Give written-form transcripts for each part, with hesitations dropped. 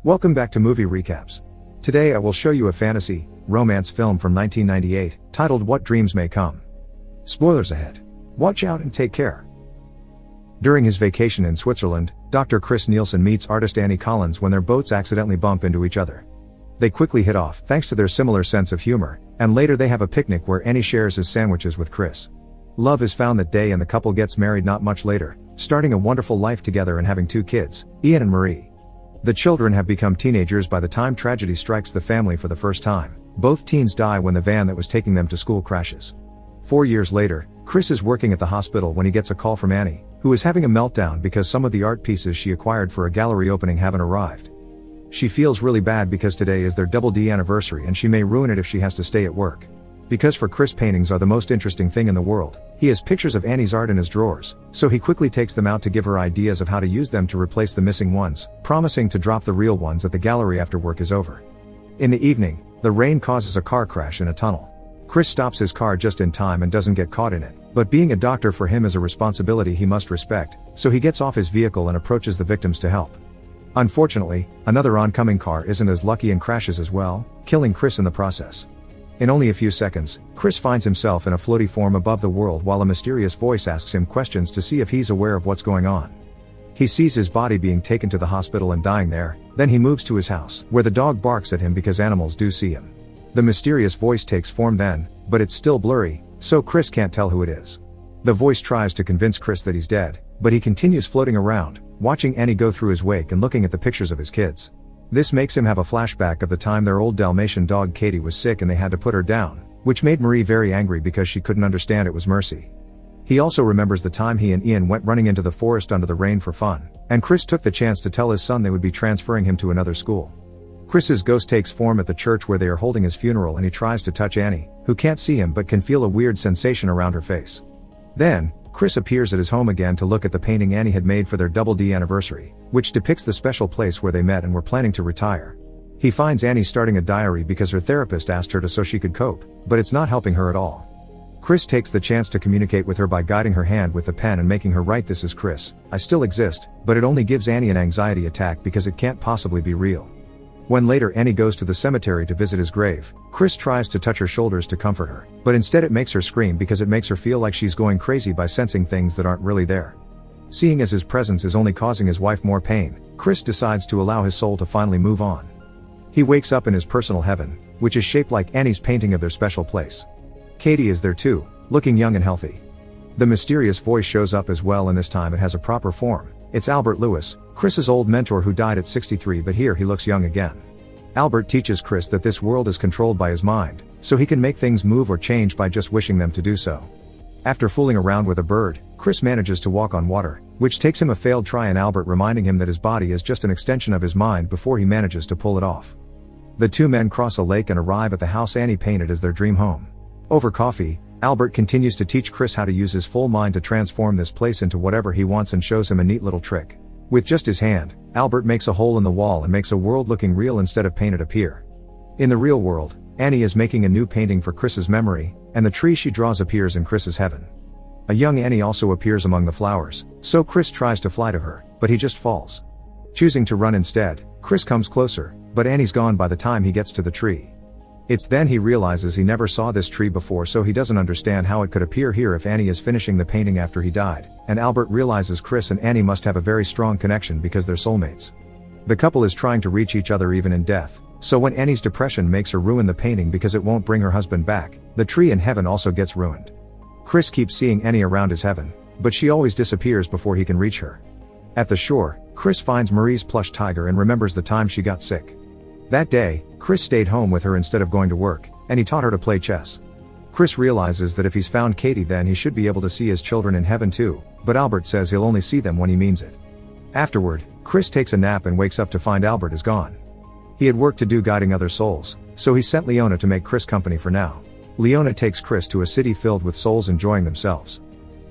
Welcome back to Movie Recaps. Today I will show you a fantasy, romance film from 1998, titled What Dreams May Come. Spoilers ahead. Watch out and take care. During his vacation in Switzerland, Dr. Chris Nielsen meets artist Annie Collins when their boats accidentally bump into each other. They quickly hit off thanks to their similar sense of humor, and later they have a picnic where Annie shares his sandwiches with Chris. Love is found that day and the couple gets married not much later, starting a wonderful life together and having 2 kids, Ian and Marie. The children have become teenagers by the time tragedy strikes the family for the first time. Both teens die when the van that was taking them to school crashes. 4 years later, Chris is working at the hospital when he gets a call from Annie, who is having a meltdown because some of the art pieces she acquired for a gallery opening haven't arrived. She feels really bad because today is their Double D anniversary and she may ruin it if she has to stay at work. Because for Chris, paintings are the most interesting thing in the world, he has pictures of Annie's art in his drawers, so he quickly takes them out to give her ideas of how to use them to replace the missing ones, promising to drop the real ones at the gallery after work is over. In the evening, the rain causes a car crash in a tunnel. Chris stops his car just in time and doesn't get caught in it, but being a doctor for him is a responsibility he must respect, so he gets off his vehicle and approaches the victims to help. Unfortunately, another oncoming car isn't as lucky and crashes as well, killing Chris in the process. In only a few seconds, Chris finds himself in a floaty form above the world while a mysterious voice asks him questions to see if he's aware of what's going on. He sees his body being taken to the hospital and dying there, then he moves to his house, where the dog barks at him because animals do see him. The mysterious voice takes form then, but it's still blurry, so Chris can't tell who it is. The voice tries to convince Chris that he's dead, but he continues floating around, watching Annie go through his wake and looking at the pictures of his kids. This makes him have a flashback of the time their old Dalmatian dog Katie was sick and they had to put her down, which made Marie very angry because she couldn't understand it was Mercy. He also remembers the time he and Ian went running into the forest under the rain for fun, and Chris took the chance to tell his son they would be transferring him to another school. Chris's ghost takes form at the church where they are holding his funeral and he tries to touch Annie, who can't see him but can feel a weird sensation around her face. Then, Chris appears at his home again to look at the painting Annie had made for their Double D anniversary, which depicts the special place where they met and were planning to retire. He finds Annie starting a diary because her therapist asked her to so she could cope, but it's not helping her at all. Chris takes the chance to communicate with her by guiding her hand with the pen and making her write, "This is Chris, I still exist," but it only gives Annie an anxiety attack because it can't possibly be real. When later Annie goes to the cemetery to visit his grave, Chris tries to touch her shoulders to comfort her, but instead it makes her scream because it makes her feel like she's going crazy by sensing things that aren't really there. Seeing as his presence is only causing his wife more pain, Chris decides to allow his soul to finally move on. He wakes up in his personal heaven, which is shaped like Annie's painting of their special place. Katie is there too, looking young and healthy. The mysterious voice shows up as well, and this time it has a proper form. It's Albert Lewis, Chris's old mentor who died at 63, but here he looks young again. Albert teaches Chris that this world is controlled by his mind, so he can make things move or change by just wishing them to do so. After fooling around with a bird, Chris manages to walk on water, which takes him a failed try, and Albert reminding him that his body is just an extension of his mind before he manages to pull it off. The 2 men cross a lake and arrive at the house Annie painted as their dream home. Over coffee, Albert continues to teach Chris how to use his full mind to transform this place into whatever he wants and shows him a neat little trick. With just his hand, Albert makes a hole in the wall and makes a world looking real instead of painted appear. In the real world, Annie is making a new painting for Chris's memory, and the tree she draws appears in Chris's heaven. A young Annie also appears among the flowers, so Chris tries to fly to her, but he just falls. Choosing to run instead, Chris comes closer, but Annie's gone by the time he gets to the tree. It's then he realizes he never saw this tree before, so he doesn't understand how it could appear here if Annie is finishing the painting after he died, and Albert realizes Chris and Annie must have a very strong connection because they're soulmates. The couple is trying to reach each other even in death, so when Annie's depression makes her ruin the painting because it won't bring her husband back, the tree in heaven also gets ruined. Chris keeps seeing Annie around his heaven, but she always disappears before he can reach her. At the shore, Chris finds Marie's plush tiger and remembers the time she got sick. That day, Chris stayed home with her instead of going to work, and he taught her to play chess. Chris realizes that if he's found Katie, then he should be able to see his children in heaven too, but Albert says he'll only see them when he means it. Afterward, Chris takes a nap and wakes up to find Albert is gone. He had work to do guiding other souls, so he sent Leona to make Chris company for now. Leona takes Chris to a city filled with souls enjoying themselves.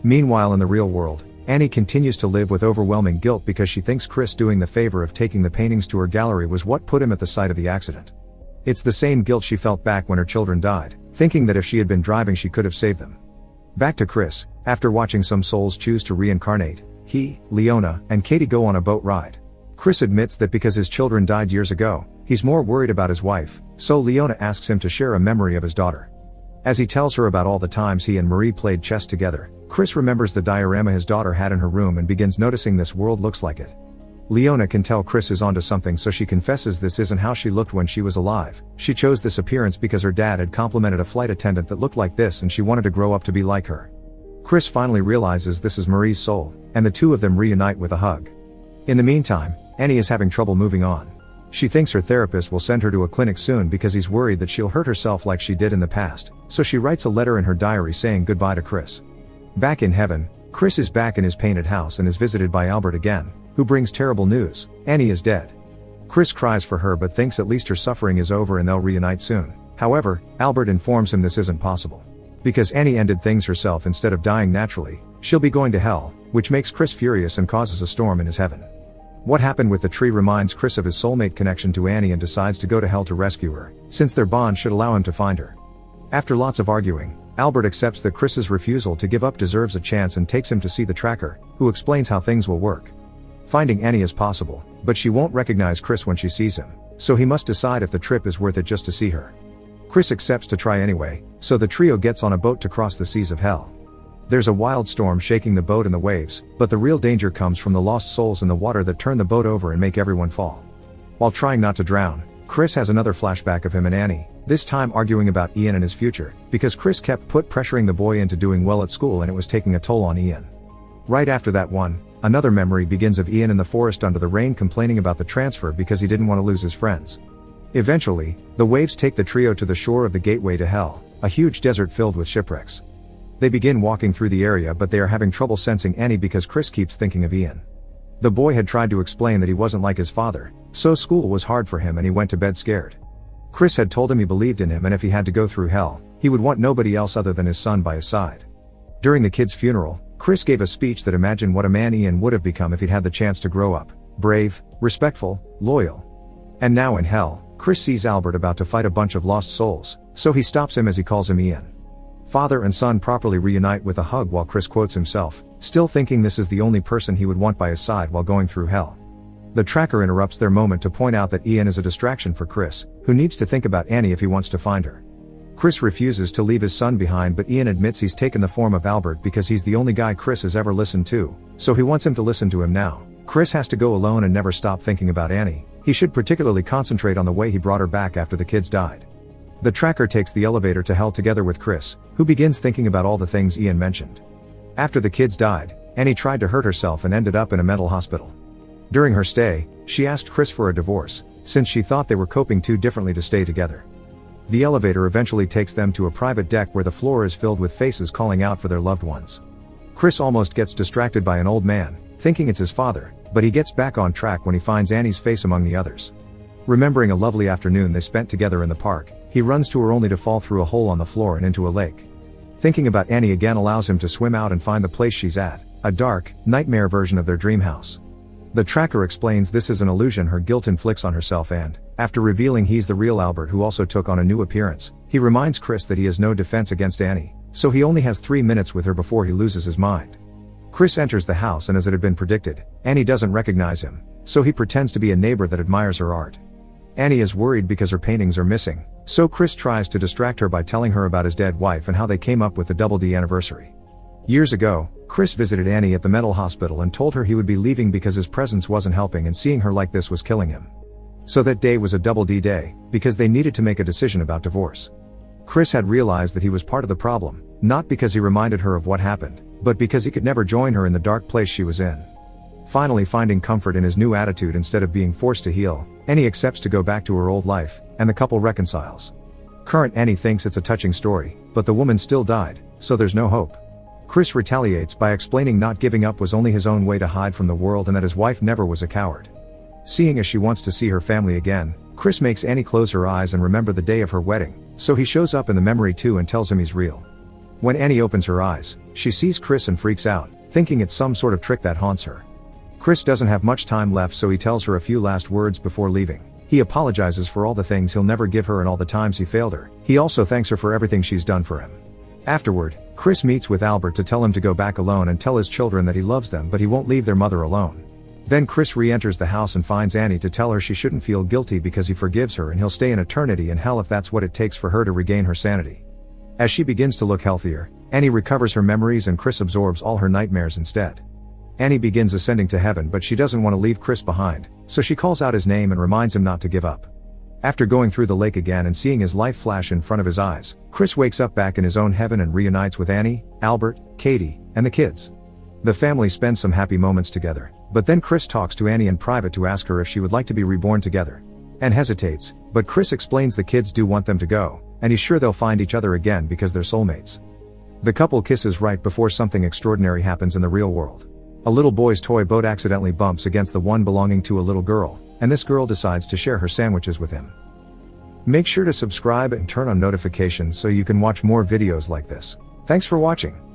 Meanwhile, in the real world, Annie continues to live with overwhelming guilt because she thinks Chris doing the favor of taking the paintings to her gallery was what put him at the site of the accident. It's the same guilt she felt back when her children died, thinking that if she had been driving she could have saved them. Back to Chris, after watching some souls choose to reincarnate, he, Leona, and Katie go on a boat ride. Chris admits that because his children died years ago, he's more worried about his wife, so Leona asks him to share a memory of his daughter. As he tells her about all the times he and Marie played chess together, Chris remembers the diorama his daughter had in her room and begins noticing this world looks like it. Leona can tell Chris is onto something, so she confesses this isn't how she looked when she was alive. She chose this appearance because her dad had complimented a flight attendant that looked like this and she wanted to grow up to be like her. Chris finally realizes this is Marie's soul, and the two of them reunite with a hug. In the meantime, Annie is having trouble moving on. She thinks her therapist will send her to a clinic soon because he's worried that she'll hurt herself like she did in the past, so she writes a letter in her diary saying goodbye to Chris. Back in heaven, Chris is back in his painted house and is visited by Albert again, who brings terrible news: Annie is dead. Chris cries for her but thinks at least her suffering is over and they'll reunite soon. However, Albert informs him this isn't possible. Because Annie ended things herself instead of dying naturally, she'll be going to hell, which makes Chris furious and causes a storm in his heaven. What happened with the tree reminds Chris of his soulmate connection to Annie and decides to go to hell to rescue her, since their bond should allow him to find her. After lots of arguing, Albert accepts that Chris's refusal to give up deserves a chance and takes him to see the tracker, who explains how things will work. Finding Annie is possible, but she won't recognize Chris when she sees him, so he must decide if the trip is worth it just to see her. Chris accepts to try anyway, so the trio gets on a boat to cross the seas of hell. There's a wild storm shaking the boat and the waves, but the real danger comes from the lost souls in the water that turn the boat over and make everyone fall. While trying not to drown, Chris has another flashback of him and Annie, this time arguing about Ian and his future, because Chris kept pressuring the boy into doing well at school and it was taking a toll on Ian. Right after that one, another memory begins of Ian in the forest under the rain complaining about the transfer because he didn't want to lose his friends. Eventually, the waves take the trio to the shore of the gateway to hell, a huge desert filled with shipwrecks. They begin walking through the area but they are having trouble sensing Annie because Chris keeps thinking of Ian. The boy had tried to explain that he wasn't like his father, so school was hard for him and he went to bed scared. Chris had told him he believed in him and if he had to go through hell, he would want nobody else other than his son by his side. During the kid's funeral, Chris gave a speech that imagined what a man Ian would have become if he'd had the chance to grow up: brave, respectful, loyal. And now in hell, Chris sees Albert about to fight a bunch of lost souls, so he stops him as he calls him Ian. Father and son properly reunite with a hug while Chris quotes himself, still thinking this is the only person he would want by his side while going through hell. The tracker interrupts their moment to point out that Ian is a distraction for Chris, who needs to think about Annie if he wants to find her. Chris refuses to leave his son behind but Ian admits he's taken the form of Albert because he's the only guy Chris has ever listened to, so he wants him to listen to him now. Chris has to go alone and never stop thinking about Annie. He should particularly concentrate on the way he brought her back after the kids died. The tracker takes the elevator to hell together with Chris, who begins thinking about all the things Ian mentioned. After the kids died, Annie tried to hurt herself and ended up in a mental hospital. During her stay, she asked Chris for a divorce, since she thought they were coping too differently to stay together. The elevator eventually takes them to a private deck where the floor is filled with faces calling out for their loved ones. Chris almost gets distracted by an old man, thinking it's his father, but he gets back on track when he finds Annie's face among the others. Remembering a lovely afternoon they spent together in the park, he runs to her only to fall through a hole on the floor and into a lake. Thinking about Annie again allows him to swim out and find the place she's at, a dark, nightmare version of their dream house. The tracker explains this is an illusion her guilt inflicts on herself and, after revealing he's the real Albert who also took on a new appearance, he reminds Chris that he has no defense against Annie, so he only has 3 minutes with her before he loses his mind. Chris enters the house and as it had been predicted, Annie doesn't recognize him, so he pretends to be a neighbor that admires her art. Annie is worried because her paintings are missing, so Chris tries to distract her by telling her about his dead wife and how they came up with the Double D anniversary. Years ago, Chris visited Annie at the mental hospital and told her he would be leaving because his presence wasn't helping and seeing her like this was killing him. So that day was a Double D day, because they needed to make a decision about divorce. Chris had realized that he was part of the problem, not because he reminded her of what happened, but because he could never join her in the dark place she was in. Finally finding comfort in his new attitude instead of being forced to heal, Annie accepts to go back to her old life, and the couple reconciles. Current Annie thinks it's a touching story, but the woman still died, so there's no hope. Chris retaliates by explaining not giving up was only his own way to hide from the world and that his wife never was a coward. Seeing as she wants to see her family again, Chris makes Annie close her eyes and remember the day of her wedding, so he shows up in the memory too and tells him he's real. When Annie opens her eyes, she sees Chris and freaks out, thinking it's some sort of trick that haunts her. Chris doesn't have much time left so he tells her a few last words before leaving. He apologizes for all the things he'll never give her and all the times he failed her. He also thanks her for everything she's done for him. Afterward, Chris meets with Albert to tell him to go back alone and tell his children that he loves them but he won't leave their mother alone. Then Chris re-enters the house and finds Annie to tell her she shouldn't feel guilty because he forgives her and he'll stay an eternity in hell if that's what it takes for her to regain her sanity. As she begins to look healthier, Annie recovers her memories and Chris absorbs all her nightmares instead. Annie begins ascending to heaven, but she doesn't want to leave Chris behind, so she calls out his name and reminds him not to give up. After going through the lake again and seeing his life flash in front of his eyes, Chris wakes up back in his own heaven and reunites with Annie, Albert, Katie, and the kids. The family spends some happy moments together, but then Chris talks to Annie in private to ask her if she would like to be reborn together. Anne hesitates, but Chris explains the kids do want them to go, and he's sure they'll find each other again because they're soulmates. The couple kisses right before something extraordinary happens in the real world. A little boy's toy boat accidentally bumps against the one belonging to a little girl, and this girl decides to share her sandwiches with him. Make sure to subscribe and turn on notifications so you can watch more videos like this. Thanks for watching.